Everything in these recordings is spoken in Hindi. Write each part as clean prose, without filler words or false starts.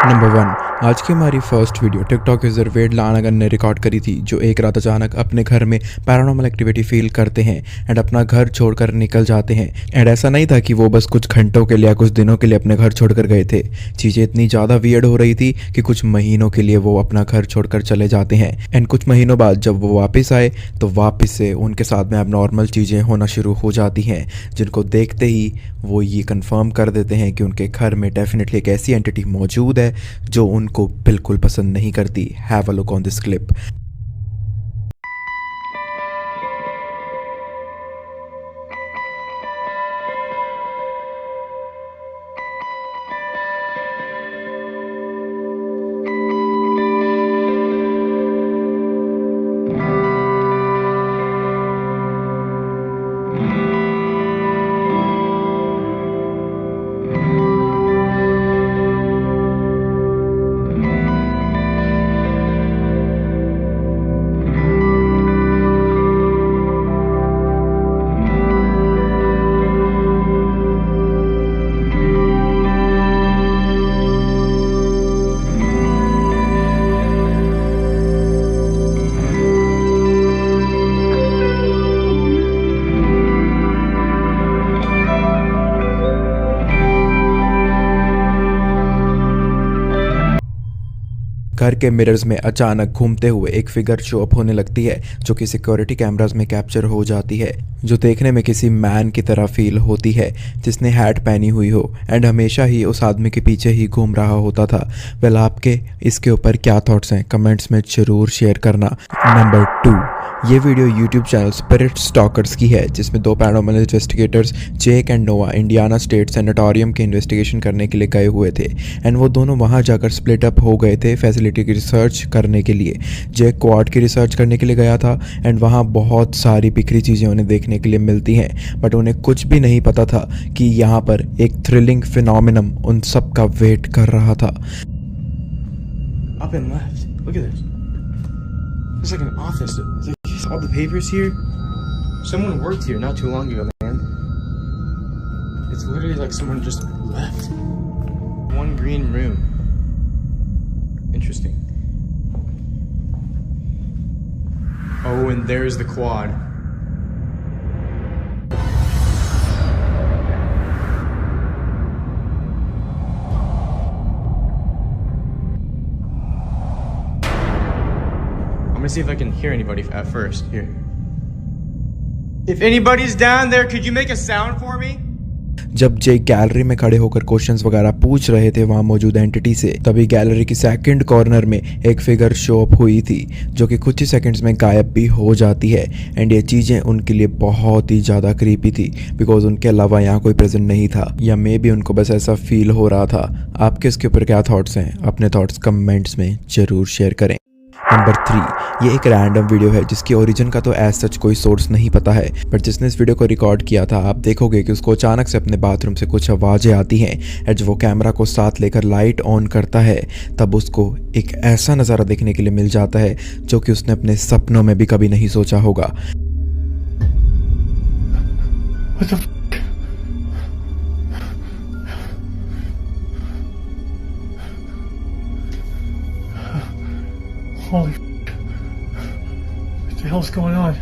नंबर 1। आज की हमारी फर्स्ट वीडियो टिकटॉक यूज़र वेड लानागन ने रिकॉर्ड करी थी, जो एक रात अचानक अपने घर में पैरानॉर्मल एक्टिविटी फील करते हैं एंड अपना घर छोड़कर निकल जाते हैं। एंड ऐसा नहीं था कि वो बस कुछ घंटों के लिए या कुछ दिनों के लिए अपने घर छोड़कर गए थे। चीज़ें इतनी ज़्यादा वियर्ड हो रही थी कि कुछ महीनों के लिए वो अपना घर छोड़कर चले जाते हैं। एंड कुछ महीनों बाद जब वो वापस आए तो वापस से उनके साथ में अब नॉर्मल चीज़ें होना शुरू हो जाती हैं, जिनको देखते ही वो ये कंफर्म कर देते हैं कि उनके घर में डेफिनेटली एक ऐसी एंटिटी मौजूद है जो उनको बिल्कुल पसंद नहीं करती। Have a look on this clip. घर के मिरर्स में अचानक घूमते हुए एक फिगर शो अप होने लगती है, जो कि सिक्योरिटी कैमरास में कैप्चर हो जाती है, जो देखने में किसी मैन की तरह फील होती है जिसने हैट पहनी हुई हो एंड हमेशा ही उस आदमी के पीछे ही घूम रहा होता था। वेल, आपके इसके ऊपर क्या थॉट्स हैं कमेंट्स में ज़रूर शेयर करना। नंबर 2। ये video YouTube channel spirit stalkers की है, जिसमें 2 पैरानॉर्मल इन्वेस्टिगेटर्स जेक एंड नोआ इंडियाना स्टेट सैनिटोरियम के इन्वेस्टिगेशन करने के लिए गए हुए थे। एंड वो दोनों वहाँ जाकर स्प्लिट अप हो गए थे फैसिलिटी की रिसर्च करने के लिए। जेक क्वाड की रिसर्च करने के लिए गया था एंड वहाँ बहुत सारी बिखरी चीज़ें उन्हें देखने के लिए मिलती हैं, बट उन्हें कुछ भी नहीं पता था कि यहाँ पर एक थ्रिलिंग फिनोमिनम उन सब का वेट कर रहा था। Up and left. Look at this. It's like an office. It's like all the papers here. Someone worked here not too long ago, man. It's literally like someone just left. One green room. Interesting. Oh, and there's the quad. I'm gonna see if I can hear anybody at first. Here. If anybody's down there, could you make a sound for me? जब जेक गैलरी में खड़े होकर क्वेश्चंस वगैरह पूछ रहे थे वहां मौजूद एंटिटी से, तभी गैलरी की सेकंड कॉर्नर में एक फिगर शो अप हुई थी, जो कि कुछ ही सेकंड्स में गायब भी हो जाती है। एंड ये चीज़ें उनके लिए बहुत ही ज़्यादा क्रीपी थी, बिकॉज उनके अलावा यहाँ कोई प्रेजेंट नहीं था, या मे बी उनको बस ऐसा फील हो रहा था। आपके इसके ऊपर क्या थॉट्स हैं? अपने थॉट्स कमेंट्स में ज़रूर शेयर करें। नंबर 3। ये एक रैंडम वीडियो है जिसकी ओरिजिन का तो एज सच कोई सोर्स नहीं पता है, बट जिसने इस वीडियो को रिकॉर्ड किया था, आप देखोगे कि उसको अचानक से अपने बाथरूम से कुछ आवाज़ें आती हैं। एंड जब वो कैमरा को साथ लेकर लाइट ऑन करता है, तब उसको एक ऐसा नज़ारा देखने के लिए मिल जाता है जो कि उसने अपने सपनों में भी कभी नहीं सोचा होगा। What the Holy what the hell's going on?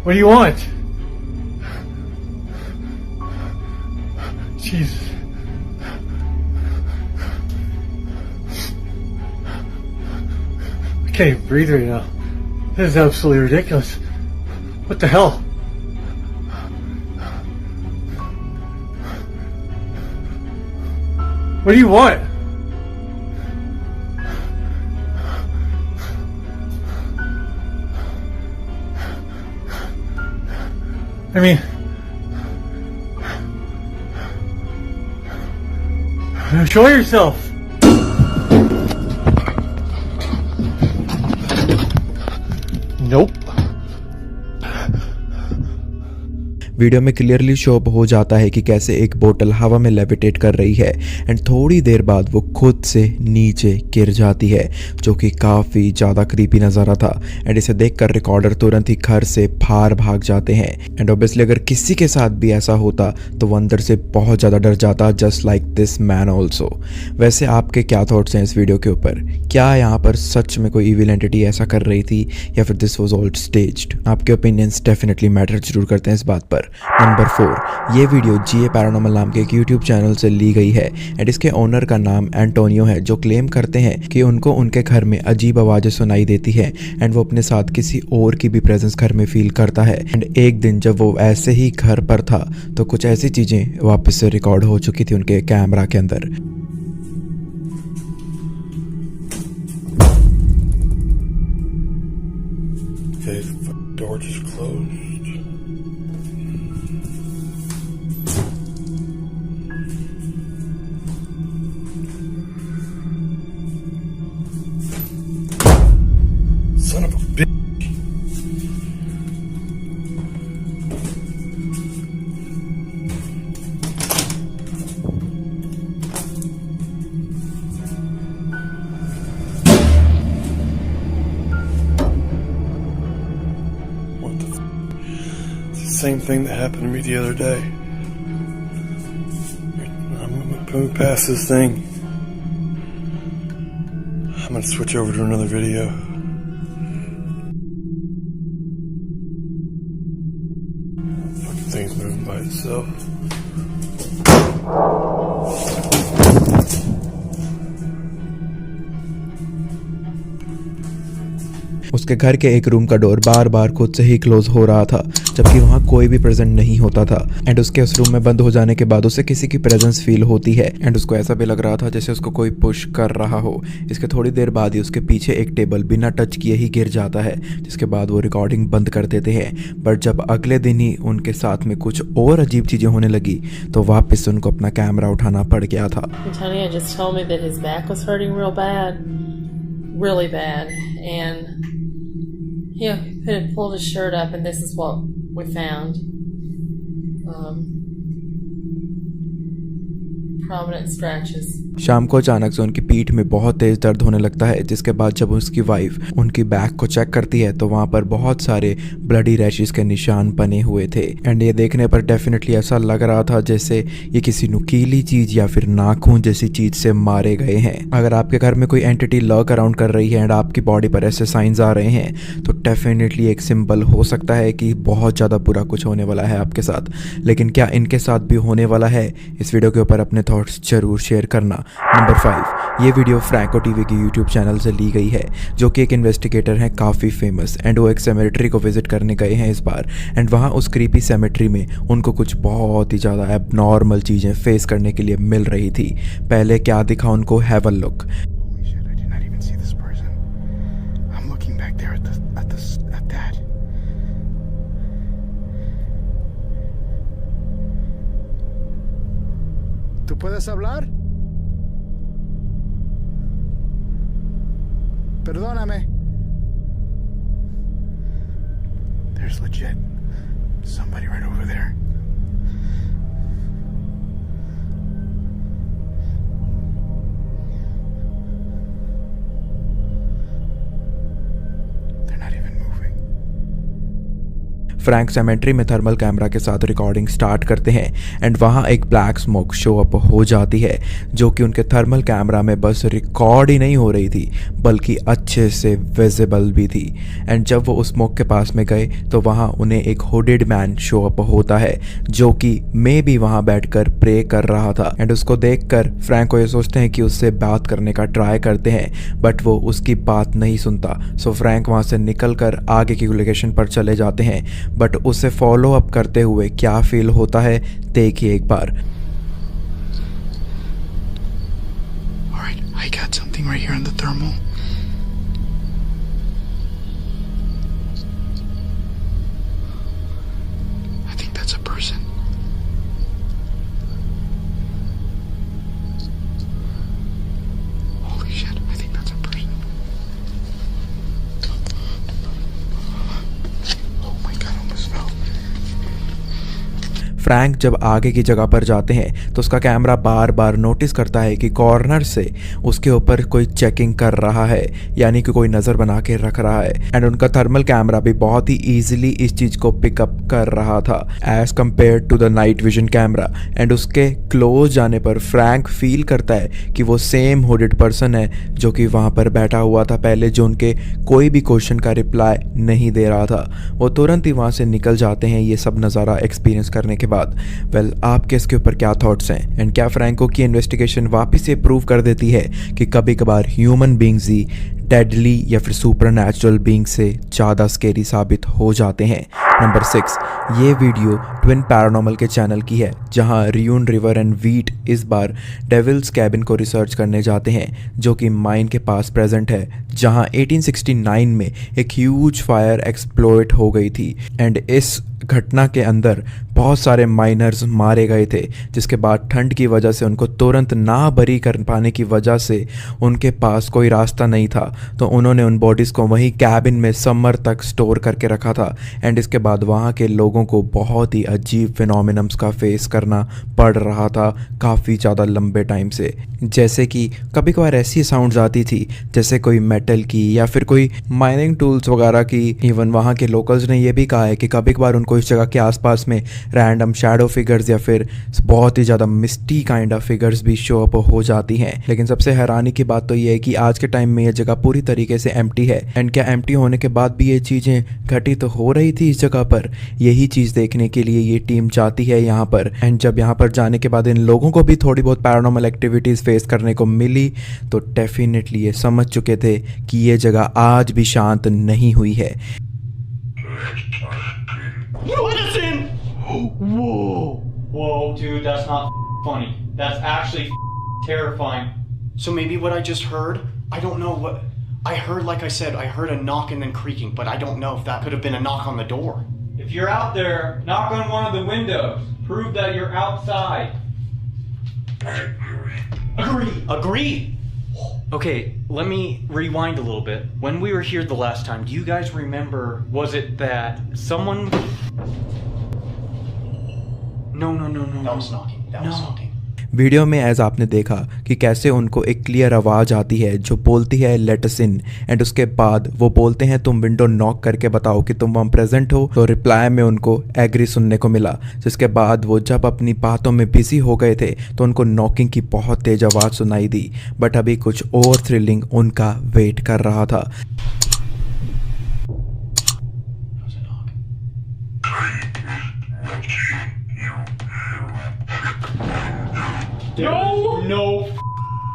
What do you want? Jesus. I can't even breathe right now. This is absolutely ridiculous. What the hell? What do you want? I mean, show yourself. Nope. Video में क्लियरली शो अप हो जाता है कि कैसे एक बोतल हवा में लेविटेट कर रही है एंड थोड़ी देर बाद वो खुद से नीचे गिर जाती है, जो कि काफ़ी ज़्यादा क्रीपी नज़ारा था। एंड इसे देखकर रिकॉर्डर तुरंत ही घर से बाहर भाग जाते हैं। एंड ऑब्वियसली अगर किसी के साथ भी ऐसा होता तो वो अंदर से बहुत ज़्यादा डर जाता, just like this man also. वैसे आपके क्या थॉट्स हैं इस वीडियो के ऊपर? क्या यहाँ पर सच में कोई इविल एंटिटी ऐसा कर रही थी या फिर दिस वाज ऑल स्टेज्ड? आपके ओपिनियंस डेफिनेटली मैटर जरूर करते हैं इस बात पर। नंबर 4, ये वीडियो जीए पैरानॉर्मल नाम के एक यूट्यूब चैनल से ली गई है एंड इसके ओनर का नाम एंटोनियो है, जो क्लेम करते हैं कि उनको उनके घर में अजीब आवाज़ें सुनाई देती है एंड वो अपने साथ किसी और की भी प्रेजेंस घर में फील करता है। एंड एक दिन जब वो ऐसे ही घर पर था तो कुछ ऐसी चीज़ें वापस से रिकॉर्ड हो चुकी थी उनके कैमरा के अंदर। Okay, the door just closed. Son of a bitch. Same thing that happened to me the other day. I'm gonna move past this thing. I'm gonna switch over to another video. Fucking thing's moving by itself. उसके घर के एक रूम का डोर बार बार खुद से ही क्लोज हो रहा था, जबकि वहाँ कोई भी प्रेजेंट नहीं होता था। एंड उसके उस रूम में बंद हो जाने के बाद उसे किसी की प्रेजेंस फील होती है एंड उसको ऐसा भी लग रहा था जैसे उसको कोई पुश कर रहा हो। इसके थोड़ी देर बाद ही उसके पीछे एक टेबल बिना टच किए ही गिर जाता है, जिसके बाद वो रिकॉर्डिंग बंद कर देते हैं। बट जब अगले दिन ही उनके साथ में कुछ और अजीब चीज़ें होने लगी तो वापस उनको अपना कैमरा उठाना पड़ गया था। Antonio just told me that his back was hurting really bad, and he had pulled his shirt up, and this is what we found. Prominent scratches. शाम को अचानक से उनकी पीठ में बहुत तेज दर्द होने लगता है, जिसके बाद जब उसकी वाइफ उनकी बैक को चेक करती है तो वहाँ पर बहुत सारे ब्लडी रैशेस के निशान बने हुए थे। एंड ये देखने पर डेफिनेटली ऐसा लग रहा था जैसे ये किसी नुकीली चीज या फिर नाखून जैसी चीज से मारे गए हैं। अगर आपके घर में कोई एंटिटी लर्क अराउंड कर रही है एंड आपकी बॉडी पर ऐसे साइंस आ रहे हैं तो डेफिनेटली एक सिंबल हो सकता है कि बहुत ज़्यादा बुरा कुछ होने वाला है आपके साथ। लेकिन क्या इनके साथ भी होने वाला है? इस वीडियो के ऊपर अपने थॉट्स जरूर शेयर करना। नंबर 5, ये वीडियो फ्रैंको टीवी की यूट्यूब चैनल से ली गई है, जो कि एक इन्वेस्टिगेटर हैं काफ़ी फेमस एंड वो एक सेमेट्री को विजिट करने गए हैं इस बार। एंड वहाँ उस क्रीपी सेमेट्री में उनको कुछ बहुत ही ज़्यादा एबनॉर्मल चीज़ें फेस करने के लिए मिल रही थी। पहले क्या दिखा उनको, have a look. ¿Tú puedes hablar? Perdóname. There's legit somebody right over there. They're not even moving. Frank cemetery में थर्मल कैमरा के साथ रिकॉर्डिंग स्टार्ट करते हैं एंड वहाँ एक ब्लैक स्मोक शो अप हो जाती है, जो कि उनके थर्मल कैमरा में बस रिकॉर्ड ही नहीं हो रही थी बल्कि अच्छे से विजिबल भी थी। एंड जब वो उस स्मोक के पास में गए तो वहाँ उन्हें एक हुडेड मैन शो अप होता है, जो कि मे भी वहाँ बैठकर प्रे कर रहा था। एंड उसको देखकर फ्रैंक को ये सोचते हैं कि उससे बात करने का ट्राई करते हैं, बट वो उसकी बात नहीं सुनता। सो फ्रैंक वहाँ से निकल कर आगे की लोकेशन पर चले जाते हैं, बट उसे फॉलो अप करते हुए क्या फील होता है देखिए एक बार। Alright, I got something right here on the thermal. I think that's a person. Holy shit, I think that's a person. Oh my god, I almost fell. Frank जब आगे की जगह पर जाते हैं तो उसका कैमरा बार बार नोटिस करता है कि कॉर्नर से उसके ऊपर कोई चेकिंग कर रहा है, यानी कि कोई नज़र बना के रख रहा है। एंड उनका थर्मल कैमरा भी बहुत ही ईजिली इस चीज़ को पिकअप कर रहा था as compared to the night vision camera. And उसके क्लोज जाने पर फ्रैंक फील करता है कि वो सेम हुडेड पर्सन है जो कि वहाँ पर बैठा हुआ था पहले, जो उनके कोई भी क्वेश्चन का रिप्लाई नहीं दे रहा था। वो तुरंत ही वहाँ से निकल जाते हैं ये सब नज़ारा एक्सपीरियंस करने के बाद। वेल, आपके इसके ऊपर क्या थॉट्स हैं? एंड क्या फ्रैंको की इन्वेस्टिगेशन वापस से प्रूव कर देती है कि कभी कभार ह्यूमन बींग्स ही डेडली या फिर सुपरनैचुरल बीइंग से ज़्यादा स्केरी साबित हो जाते हैं? नंबर 6, ये वीडियो ट्विन पैरानॉर्मल के चैनल की है, जहां रियून रिवर एंड वीट इस बार डेविल्स कैबिन को रिसर्च करने जाते हैं, जो कि माइन के पास प्रेजेंट है, जहां 1869 में एक ह्यूज फायर एक्सप्लोइट हो गई थी। एंड इस घटना के अंदर बहुत सारे माइनर्स मारे गए थे, जिसके बाद ठंड की वजह से उनको तुरंत ना बरी कर पाने की वजह से उनके पास कोई रास्ता नहीं था, तो उन्होंने उन बॉडीज़ को वहीं कैबिन में समर तक स्टोर करके रखा था। एंड इसके बाद वहाँ के लोगों को बहुत ही अजीब फिनोमिनम्स का फेस करना पड़ रहा था काफ़ी ज़्यादा लंबे टाइम से, जैसे कि कभी कभार ऐसी साउंड्स आती थी जैसे कोई मेटल की या फिर कोई माइनिंग टूल्स वगैरह की। इवन वहाँ के लोकल्स ने यह भी कहा है कि कभी कभार उनको इस जगह के आसपास में रैंडम शैडो फिगर्स या फिर बहुत ही ज़्यादा मिस्टी काइंड ऑफ फिगर्स भी शो अप हो जाती हैं। लेकिन सबसे हैरानी की बात तो ये है कि आज के टाइम में ये जगह पूरी तरीके से एम्प्टी है। एंड क्या एम्प्टी होने के बाद भी ये चीज़ें घटित तो हो रही थी इस जगह पर? यही चीज़ देखने के लिए ये टीम जाती है यहाँ पर। एंड जब यहाँ पर जाने के बाद इन लोगों को भी थोड़ी बहुत पैरानॉर्मल एक्टिविटीज़ फेस करने को मिली, तो डेफिनेटली ये समझ चुके थे कि ये जगह आज भी शांत नहीं हुई है। Listen! Whoa! Whoa, dude, that's not funny. That's actually terrifying. So maybe what I just heard, I don't know what I heard. Like I said, I heard a knock and then creaking, but I don't know if that could have been a knock on the door. If you're out there, knock on one of the windows. Prove that you're outside. Agree. Okay, let me rewind a little bit. When we were here the last time, do you guys remember, was it that someone... No. That was knocking. That was knocking. Video में एज आपने देखा कि कैसे उनको एक क्लियर आवाज़ आती है जो बोलती है लेट अस इन। एंड उसके बाद वो बोलते हैं तुम विंडो नॉक करके बताओ कि तुम वहाँ प्रेजेंट हो। तो रिप्लाई में उनको एग्री सुनने को मिला, जिसके बाद वो जब अपनी बातों में बिजी हो गए थे तो उनको नॉकिंग की बहुत तेज आवाज़ सुनाई दी। बट अभी कुछ और थ्रिलिंग उनका वेट कर रहा था।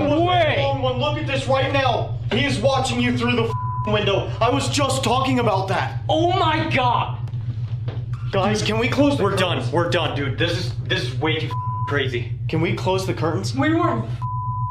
No way! Someone look at this right now. He is watching you through the window. I was just talking about that. Oh my god! Guys, can we close the We're done. curtains? We're done, dude. This is way too crazy. Can we close the curtains? We were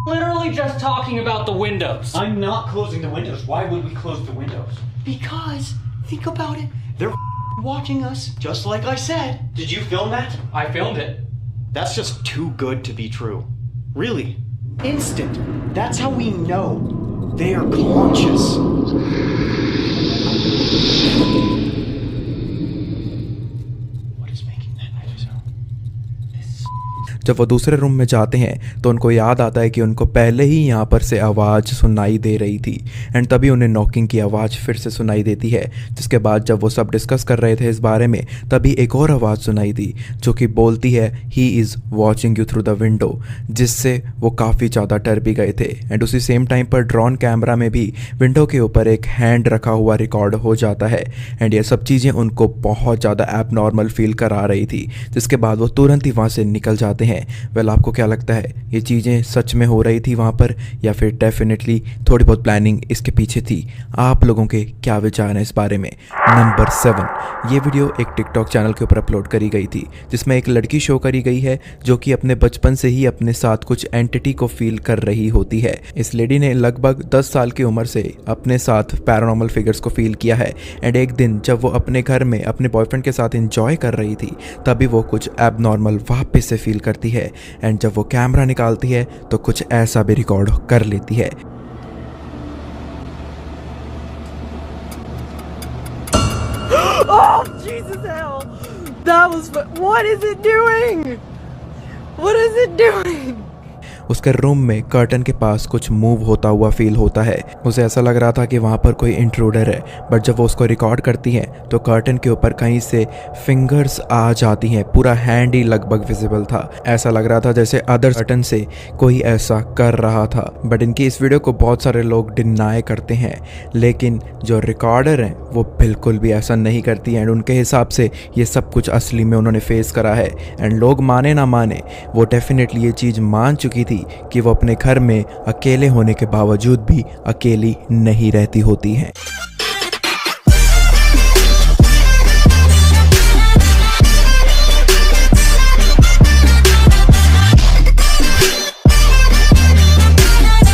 literally just talking about the windows. I'm not closing the windows. Why would we close the windows? Because, think about it. They're watching us, just like I said. Did you film that? I filmed it. That's just too good to be true. Really. Instant. That's how we know they are conscious. What is making that sound? जब वो दूसरे रूम में जाते हैं तो उनको याद आता है कि उनको पहले ही यहाँ पर से आवाज़ सुनाई दे रही थी। एंड तभी उन्हें नॉकिंग की आवाज़ फिर से सुनाई देती है, जिसके बाद जब वो सब डिस्कस कर रहे थे इस बारे में, तभी एक और आवाज़ सुनाई दी जो कि बोलती है he is watching you through the window, जिससे वो काफ़ी ज़्यादा डर भी गए थे। एंड उसी सेम टाइम पर ड्रोन कैमरा में भी विंडो के ऊपर एक हैंड रखा हुआ रिकॉर्ड हो जाता है। एंड ये सब चीज़ें उनको बहुत ज़्यादा एबनॉर्मल फील करा रही थी, जिसके बाद वो तुरंत ही वहाँ से निकल जाते हैं। वेल, आपको क्या लगता है, ये चीज़ें सच में हो रही थी वहाँ पर या फिर डेफिनेटली थोड़ी बहुत प्लानिंग इसके पीछे थी? आप लोगों के क्या विचार हैं इस बारे में? नंबर 7, ये वीडियो एक टिकटॉक चैनल के ऊपर अपलोड करी गई थी, जिसमें एक लड़की शो करी गई है जो कि अपने बचपन से ही अपने साथ कुछ एंटिटी को फील कर रही होती है। इस लेडी ने लगभग 10 साल की उम्र से अपने साथ पैरानॉर्मल फिगर्स को फील किया है। एंड एक दिन जब वो अपने घर में अपने बॉयफ्रेंड के साथ एंजॉय कर रही थी, तभी वो कुछ एबनॉर्मल वापस से फील करती है। एंड जब वो कैमरा निकालती है तो कुछ ऐसा भी रिकॉर्ड कर लेती है। Oh, Jesus hell! That was. What is it doing? What is it doing? उसके रूम में कर्टन के पास कुछ मूव होता हुआ फील होता है। उसे ऐसा लग रहा था कि वहाँ पर कोई इंट्रूडर है, बट जब वो उसको रिकॉर्ड करती है तो कर्टन के ऊपर कहीं से फिंगर्स आ जाती हैं। पूरा हैंड ही लगभग विजिबल था। ऐसा लग रहा था जैसे अदर कर्टन से कोई ऐसा कर रहा था। बट इनकी इस वीडियो को बहुत सारे लोग डिनाई करते हैं, लेकिन जो रिकॉर्डर हैं वो बिल्कुल भी ऐसा नहीं करती एंड उनके हिसाब से ये सब कुछ असली में उन्होंने फेस करा है। एंड लोग माने ना माने, वो डेफिनेटली ये चीज़ मान चुकी थी कि वो अपने घर में अकेले होने के बावजूद भी अकेली नहीं रहती होती हैं।